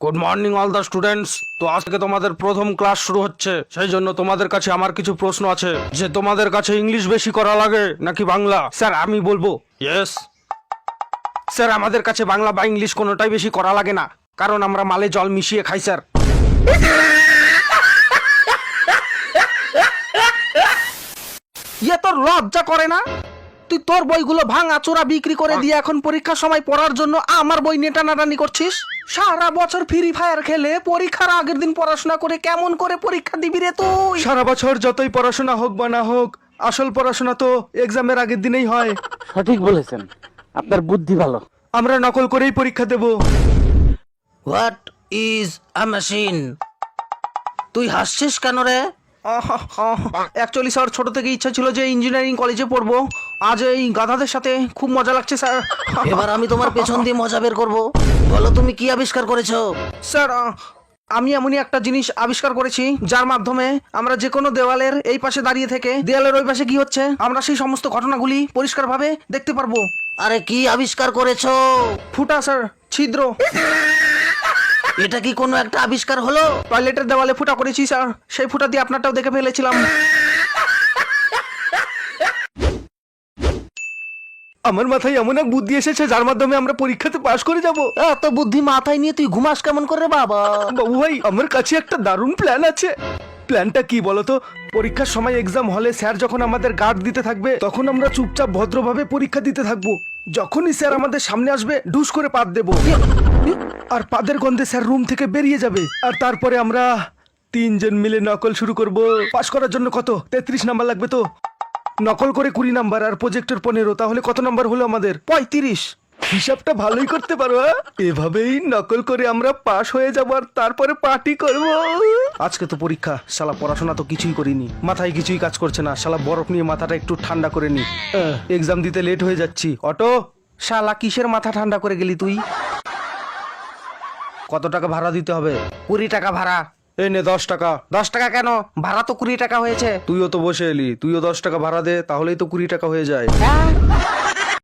Good morning all the students. তো আজ থেকে তোমাদের প্রথম ক্লাস শুরু হচ্ছে, সেই জন্য তোমাদের কাছে আমার কিছু প্রশ্ন আছে যে তোমাদের কাছে ইংলিশ বেশি করা লাগে নাকি বাংলা। স্যার আমি বলবো ইয়েস। স্যার আমাদের কাছে বাংলা বা ইংলিশ কোনোটাই বেশি করা লাগে না, কারণ আমরা মালে জল মিশিয়ে খাই স্যার। ইয়ে তোর লজ্জা করে না? তুই তোর বইগুলো ভাঙা চোরা বিক্রি করে দিয়ে এখন পরীক্ষার সময় পড়ার জন্য আমার বই নিয়ে টানাটানি করছিস। সারা বছর ফ্রি ফায়ার খেলে পরীক্ষার আগের দিন পড়াশোনা করে কেমন করে পরীক্ষা দিবি রে তুই? সারা বছর যতই পড়াশোনা হোক বা না হোক, আসল পড়াশোনা তো এক্সামের আগের দিনেই হয়। সঠিক বলেছেন, আপনার বুদ্ধি ভালো। আমরা নকল করেই পরীক্ষা দেব। What is a machine? তুই হাসছিস কেন রে? অ্যাকচুয়ালি স্যার, ছোট থেকে ইচ্ছা ছিল যে ইঞ্জিনিয়ারিং কলেজে পড়বো। আজ এই গাধাদের সাথে খুব মজা লাগছে স্যার। এবার আমি তোমার পেছন দিয়ে মজা বের করবো। বলো তুমি কি আবিষ্কার করেছো? স্যার আমি এমনই একটা জিনিস আবিষ্কার করেছি যার মাধ্যমে আমরা যে কোনো দেওয়ালের এই পাশে দাঁড়িয়ে থেকে দেওয়ালের ওই পাশে কি হচ্ছে আমরা সেই সমস্ত ঘটনাগুলি পরিষ্কারভাবে দেখতে পারবো। আরে কি আবিষ্কার করেছো? ফুটা স্যার, ছিদ্র। এটা কি কোনো একটা আবিষ্কার হলো? টয়লেটের দেওয়ালে ফুটা করেছি স্যার, সেই ফুটা দিয়ে আপনারটাও দেখে ফেলেছিলাম। আমার মাথায় এমন এক বুদ্ধি এসেছে যার মাধ্যমে আমরা পরীক্ষাতে পাশ করে যাব। এত বুদ্ধি মাথায় নিয়ে তুই ঘুমাস কেমন করে বাবা? বাবু ভাই, আমার কাছে একটা দারুণ প্ল্যান আছে। প্ল্যানটা কি বলতো? পরীক্ষার সময় এক্সাম হলে স্যার যখন আমাদের গার্ড দিতে থাকবে, তখন আমরা চুপচাপ ভদ্রভাবে পরীক্ষা দিতে থাকবো। যখনই স্যার আমাদের সামনে আসবে, ঢুস করে পাত দেবো, আর পাদের গন্ধে স্যার রুম থেকে বেরিয়ে যাবে। আর তারপরে আমরা তিনজন মিলে নকল শুরু করব। পাশ করার জন্য কত 33 নাম্বার লাগবে তো? নকল করে 20 নাম্বার আর প্রজেক্টর 15, তাহলে কত নাম্বার হলো আমাদের? 35। হিসাবটা ভালোই করতে পারো। এভাবেই নকল করে আমরা পাশ হয়ে যাব আর তারপরে পার্টি করব। আজকে তো পরীক্ষা, শালা পড়াশোনা তো কিছুই করিনি, মাথায় কিছুই কাজ করছে না। শালা বরফ নিয়ে মাথাটা একটু ঠান্ডা করে নি। এক্সাম দিতে লেট হয়ে যাচ্ছি। অটো, শালা কিসের মাথা ঠান্ডা করে গেলি তুই? কত টাকা ভাড়া দিতে হবে? 20 টাকা ভাড়া। এই নে 10 টাকা। 10 টাকা কেন? ভাড়া তো 20 টাকা হয়েছে। তুইও তো বসে এলি, তুইও 10 টাকা ভাড়া দে, তাহলেই তো 20 টাকা হয়ে যায়। হ্যাঁ?